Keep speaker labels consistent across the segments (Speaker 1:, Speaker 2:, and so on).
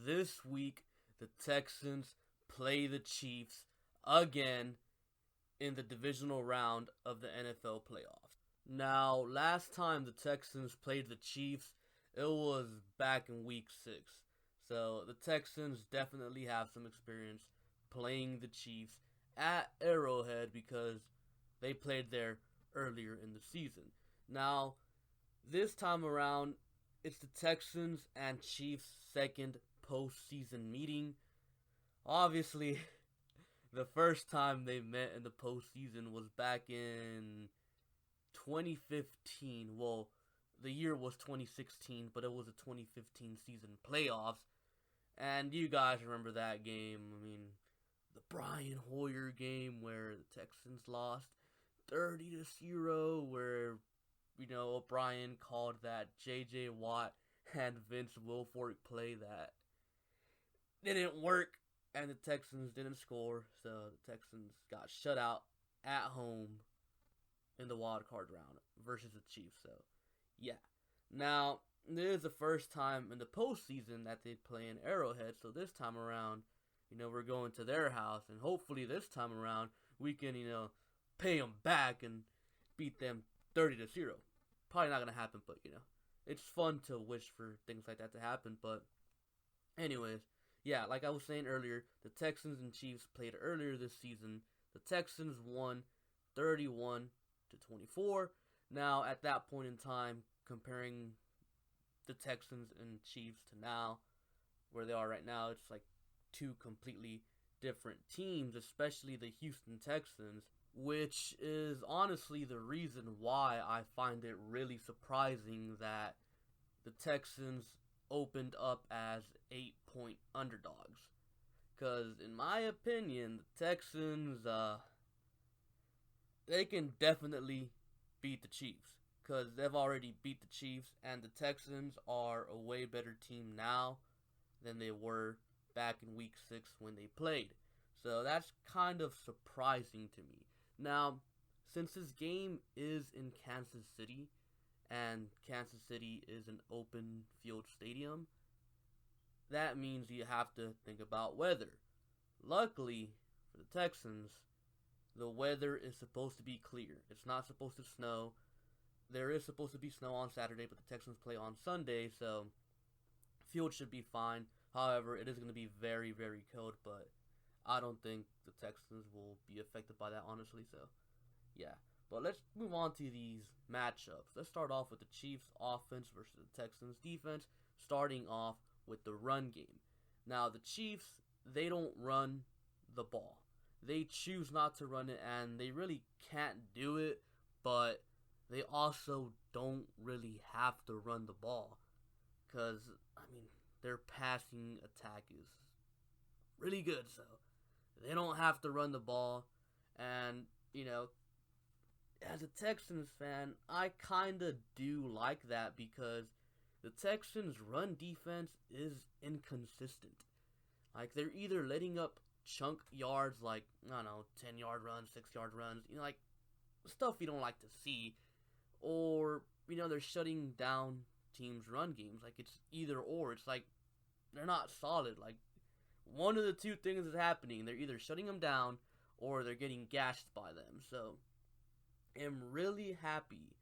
Speaker 1: This week, the Texans play the Chiefs again in the divisional round of the NFL playoffs. Now, last time the Texans played the Chiefs, it was back in week 6. So the Texans definitely have some experience playing the Chiefs at Arrowhead because they played there earlier in the season. Now, this time around, it's the Texans and Chiefs' second postseason meeting. Obviously, the first time they met in the postseason was back in 2015. Well, the year was 2016, but it was a 2015 season playoffs. And you guys remember that game. I mean, the Brian Hoyer game where the Texans lost 30-0, where O'Brien called that J.J. Watt and Vince Wilfork play that didn't work, and the Texans didn't score, so the Texans got shut out at home in the wild card round versus the Chiefs. So, yeah. Now, this is the first time in the postseason that they play in Arrowhead, so this time around, we're going to their house, and hopefully this time around we can, pay them back and beat them 30-0. Probably not going to happen, but, it's fun to wish for things like that to happen. But anyways, yeah, like I was saying earlier, the Texans and Chiefs played earlier this season. The Texans won 31-24. Now, at that point in time, comparing the Texans and Chiefs to now, where they are right now, it's like two completely different teams, especially the Houston Texans, which is honestly the reason why I find it really surprising that the Texans opened up as 8-point underdogs. Because in my opinion, the Texans, they can definitely beat the Chiefs. Because they've already beat the Chiefs, and the Texans are a way better team now than they were back in week 6 when they played. So that's kind of surprising to me. Now, since this game is in Kansas City, and Kansas City is an open field stadium, that means you have to think about weather. Luckily for the Texans, the weather is supposed to be clear. It's not supposed to snow. There is supposed to be snow on Saturday, but the Texans play on Sunday, so field should be fine. However, it is going to be very, very cold, but I don't think the Texans will be affected by that, honestly. So, yeah. But let's move on to these matchups. Let's start off with the Chiefs offense versus the Texans defense, starting off with the run game. Now, the Chiefs, they don't run the ball. They choose not to run it, and they really can't do it, but they also don't really have to run the ball. Because, their passing attack is really good, so they don't have to run the ball. And, as a Texans fan, I kind of do like that because the Texans' run defense is inconsistent. Like, they're either letting up chunk yards, like, 10-yard runs, 6-yard runs, like, stuff you don't like to see, or, they're shutting down teams' run games. Like, it's either or. It's like, they're not solid. Like, one of the two things is happening. They're either shutting them down, or they're getting gashed by them. So, I'm really happy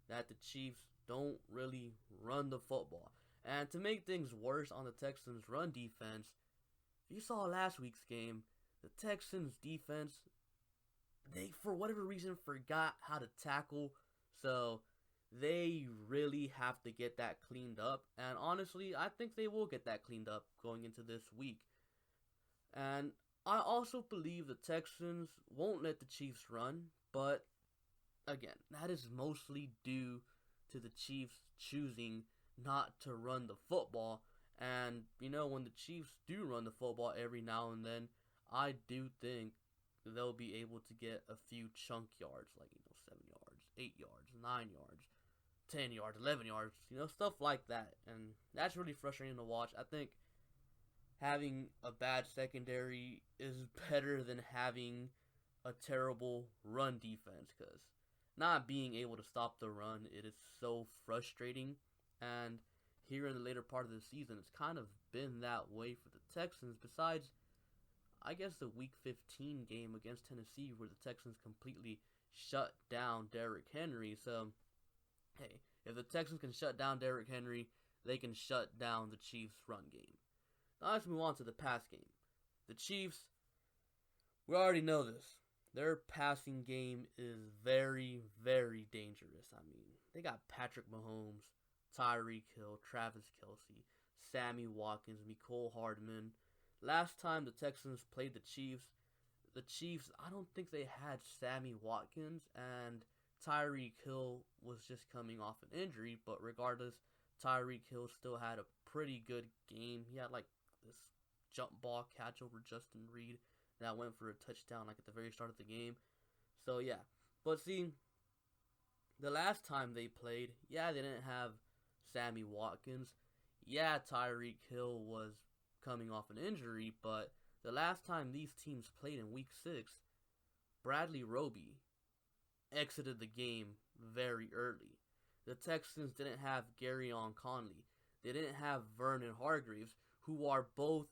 Speaker 1: that the Chiefs don't really run the football. And to make things worse on the Texans' run defense, if you saw last week's game, the Texans' defense, they, for whatever reason, forgot how to tackle. So, they really have to get that cleaned up. And honestly, I think they will get that cleaned up going into this week. And I also believe the Texans won't let the Chiefs run, but again, that is mostly due to the Chiefs choosing not to run the football. And, when the Chiefs do run the football every now and then, I do think they'll be able to get a few chunk yards, like, 7 yards, 8 yards, 9 yards, 10 yards, 11 yards, stuff like that. And that's really frustrating to watch. I think having a bad secondary is better than having a terrible run defense, because not being able to stop the run, it is so frustrating. And here in the later part of the season, it's kind of been that way for the Texans. Besides, I guess the Week 15 game against Tennessee where the Texans completely shut down Derrick Henry. So, hey, if the Texans can shut down Derrick Henry, they can shut down the Chiefs' run game. Now let's move on to the pass game. The Chiefs, we already know this. Their passing game is very, very dangerous. I mean, they got Patrick Mahomes, Tyreek Hill, Travis Kelce, Sammy Watkins, Mecole Hardman. Last time the Texans played the Chiefs, I don't think they had Sammy Watkins, and Tyreek Hill was just coming off an injury, but regardless, Tyreek Hill still had a pretty good game. He had like this jump ball catch over Justin Reed that went for a touchdown like at the very start of the game. So yeah, but see, the last time they played, yeah, they didn't have Sammy Watkins. Yeah, Tyreek Hill was coming off an injury, but the last time these teams played in Week 6, Bradley Roby exited the game very early. The Texans didn't have Garyon Conley. They didn't have Vernon Hargreaves, who are both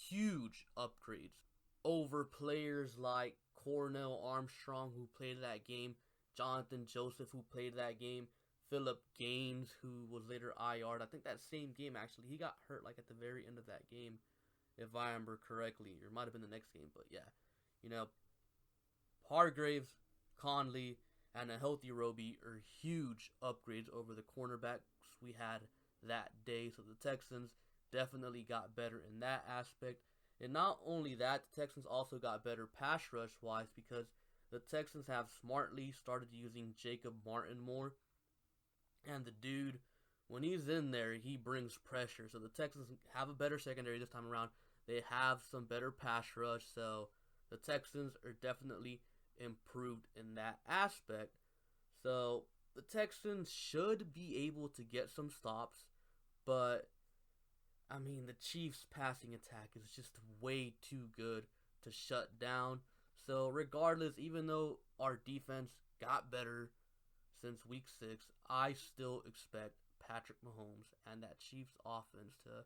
Speaker 1: huge upgrades over players like Cornell Armstrong, who played that game, Jonathan Joseph, who played that game, Phillip Gaines, who was later IR'd. I think that same game, actually, he got hurt like at the very end of that game, if I remember correctly. Or it might have been the next game, but yeah. You know, Hargreaves, Conley, and a healthy Roby are huge upgrades over the cornerbacks we had that day. So the Texans definitely got better in that aspect. And not only that, the Texans also got better pass rush wise because the Texans have smartly started using Jacob Martin more. And the dude, when he's in there, he brings pressure. So the Texans have a better secondary this time around. They have some better pass rush. So the Texans are definitely improved in that aspect. So the Texans should be able to get some stops. But I mean, the Chiefs' passing attack is just way too good to shut down. So regardless, even though our defense got better since Week 6, I still expect Patrick Mahomes and that Chiefs offense to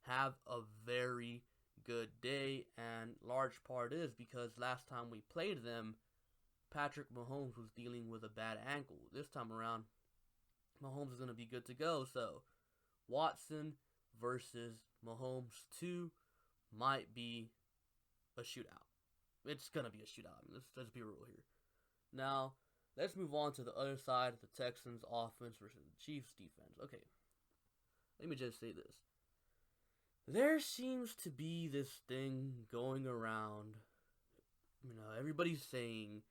Speaker 1: have a very good day. And large part is because last time we played them, Patrick Mahomes was dealing with a bad ankle. This time around, Mahomes is going to be good to go. So Watson versus Mahomes 2 might be a shootout. It's going to be a shootout. I mean, let's be real here. Now, let's move on to the other side of the Texans offense versus the Chiefs defense. Okay, let me just say this. There seems to be this thing going around. You know, everybody's saying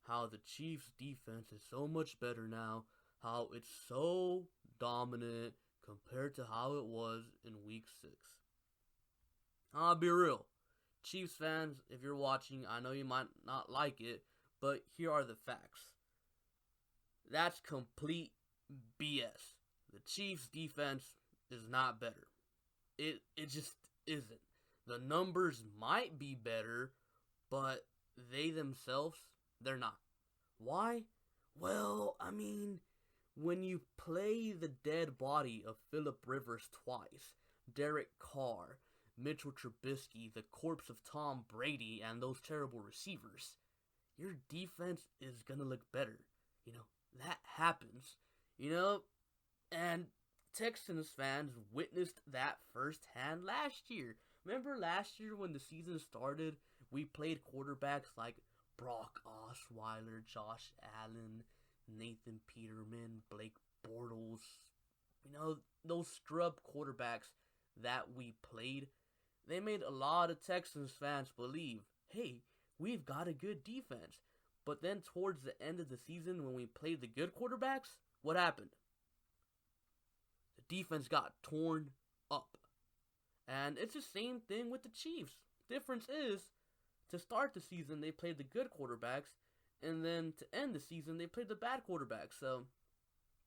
Speaker 1: how the Chiefs defense is so much better now, how it's so dominant compared to how it was in Week 6. I'll be real. Chiefs fans, if you're watching, I know you might not like it, but here are the facts. That's complete BS. The Chiefs defense is not better. It just isn't. The numbers might be better, but they themselves, they're not. Why? Well, I mean, when you play the dead body of Phillip Rivers twice, Derek Carr, Mitchell Trubisky, the corpse of Tom Brady, and those terrible receivers, your defense is going to look better. You know, that happens. You know, and Texans fans witnessed that firsthand last year. Remember last year when the season started, we played quarterbacks like Brock Osweiler, Josh Allen, Nathan Peterman, Blake Bortles. You know, those scrub quarterbacks that we played, they made a lot of Texans fans believe, hey, we've got a good defense. But then towards the end of the season when we played the good quarterbacks, what happened? The defense got torn up. And it's the same thing with the Chiefs. Difference is, to start the season, they played the good quarterbacks, and then to end the season, they played the bad quarterbacks. So,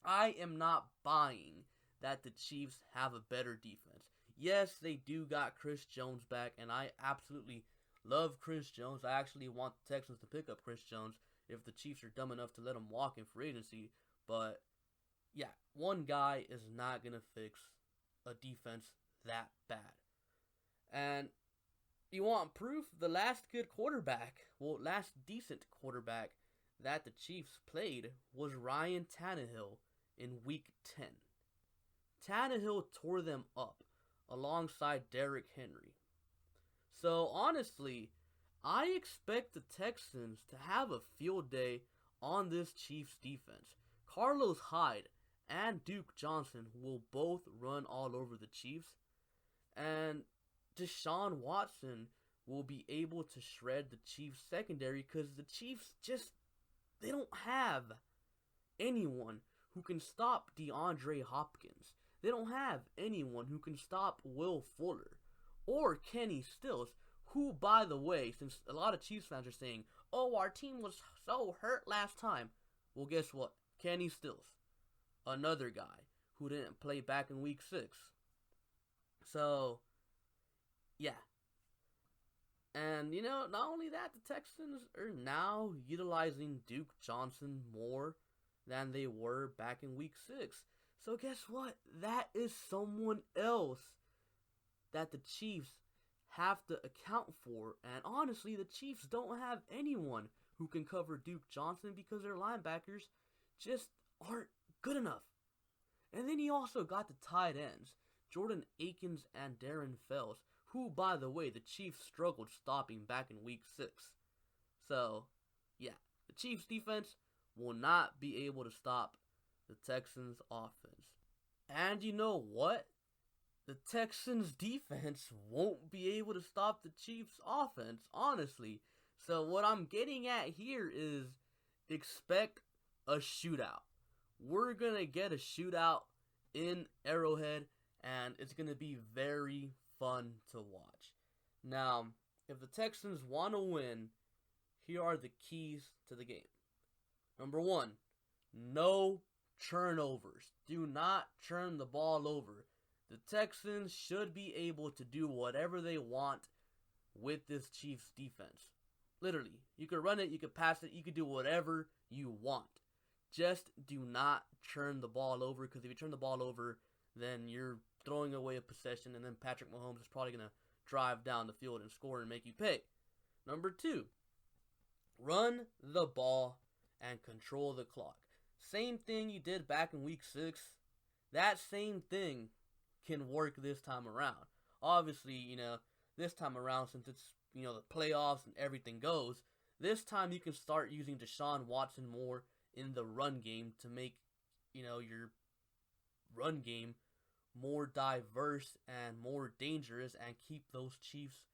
Speaker 1: I am not buying that the Chiefs have a better defense. Yes, they do got Chris Jones back, and I absolutely love Chris Jones. I actually want the Texans to pick up Chris Jones if the Chiefs are dumb enough to let him walk in free agency. But, yeah, one guy is not going to fix a defense that bad. And you want proof? The last decent quarterback that the Chiefs played was Ryan Tannehill in Week 10. Tannehill tore them up alongside Derrick Henry. So honestly, I expect the Texans to have a field day on this Chiefs defense. Carlos Hyde and Duke Johnson will both run all over the Chiefs, and Deshaun Watson will be able to shred the Chiefs secondary because the Chiefs they don't have anyone who can stop DeAndre Hopkins. They don't have anyone who can stop Will Fuller or Kenny Stills, who, by the way, since a lot of Chiefs fans are saying, oh, our team was so hurt last time. Well, guess what? Kenny Stills, another guy who didn't play back in Week 6. So, yeah. And, not only that, the Texans are now utilizing Duke Johnson more than they were back in Week 6. So guess what? That is someone else that the Chiefs have to account for. And honestly, the Chiefs don't have anyone who can cover Duke Johnson because their linebackers just aren't good enough. And then you also got the tight ends, Jordan Akins and Darren Fells, who, by the way, the Chiefs struggled stopping back in Week 6. So, yeah, the Chiefs defense will not be able to stop the Texans offense. And you know what? The Texans defense won't be able to stop the Chiefs offense, honestly. So what I'm getting at here is expect a shootout. We're going to get a shootout in Arrowhead, and it's going to be very fun to watch. Now, if the Texans want to win, here are the keys to the game. Number 1, no turnovers. Do not turn the ball over. The Texans should be able to do whatever they want with this Chiefs defense. Literally, you could run it, you could pass it, you could do whatever you want. Just do not turn the ball over, because if you turn the ball over, then you're throwing away a possession, and then Patrick Mahomes is probably going to drive down the field and score and make you pay. Number 2, run the ball and control the clock. Same thing you did back in Week 6. That same thing can work this time around. Obviously, this time around, since it's, the playoffs and everything goes, this time you can start using Deshaun Watson more in the run game to make, your run game more diverse and more dangerous and keep those Chiefs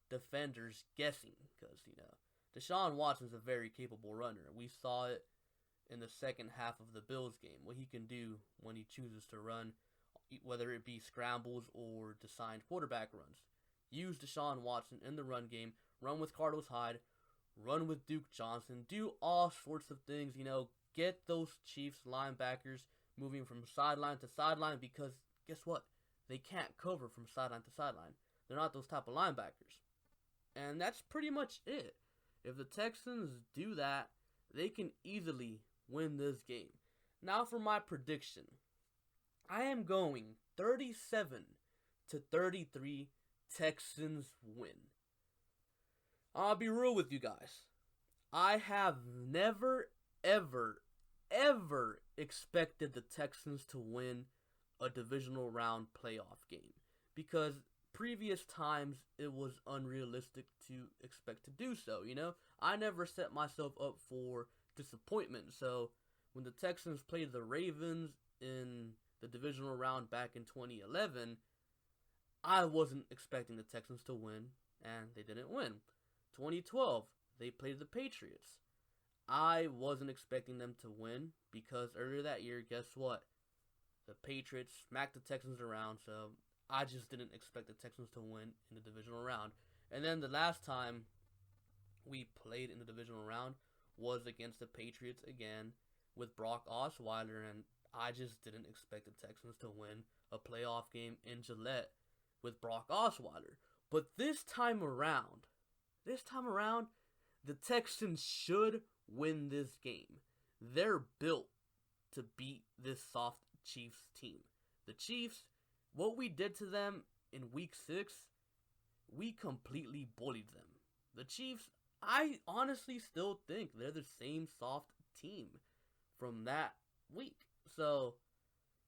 Speaker 1: defenders guessing. Because, Deshaun Watson's a very capable runner. We saw it in the second half of the Bills game, what he can do when he chooses to run, whether it be scrambles or designed quarterback runs. Use Deshaun Watson in the run game, run with Carlos Hyde, run with Duke Johnson, do all sorts of things, get those Chiefs linebackers moving from sideline to sideline, because guess what? They can't cover from sideline to sideline. They're not those type of linebackers. And that's pretty much it. If the Texans do that, they can easily win this game. Now for my prediction. I am going 37-33 Texans win. I'll be real with you guys. I have never, ever expected the Texans to win a divisional round playoff game, because previous times it was unrealistic to expect to do so, I never set myself up for disappointment. So when the Texans played the Ravens in the divisional round back in 2011, I wasn't expecting the Texans to win, and they didn't win. 2012, they played the Patriots. I wasn't expecting them to win, because earlier that year, guess what? The Patriots smacked the Texans around, so I just didn't expect the Texans to win in the divisional round. And then the last time we played in the divisional round was against the Patriots again with Brock Osweiler, and I just didn't expect the Texans to win a playoff game in Gillette with Brock Osweiler. But this time around, the Texans should win this game. They're built to beat this soft Chiefs team. The Chiefs, what we did to them in week 6, we completely bullied them. The Chiefs, I honestly still think they're the same soft team from that week. So,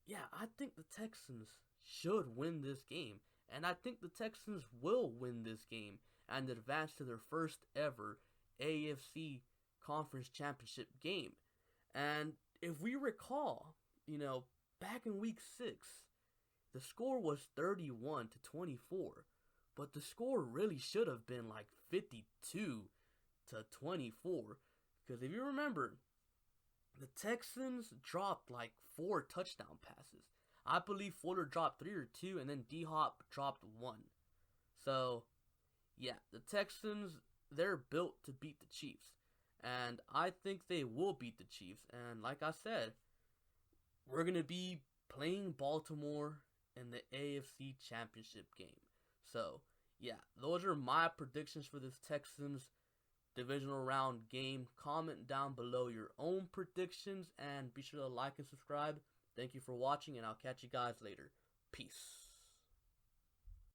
Speaker 1: yeah, I think the Texans should win this game. And I think the Texans will win this game and advance to their first ever AFC Conference Championship game. And if we recall, back in week 6, the score was 31-24. But the score really should have been like 52-24. Because if you remember, the Texans dropped like 4 touchdown passes. I believe Fuller dropped 3 or 2, and then D-Hop dropped 1. So, yeah, the Texans, they're built to beat the Chiefs. And I think they will beat the Chiefs. And like I said, we're going to be playing Baltimore in the AFC Championship game. So, yeah, those are my predictions for this Texans divisional round game. Comment down below your own predictions and be sure to like and subscribe. Thank you for watching, and I'll catch you guys later. Peace.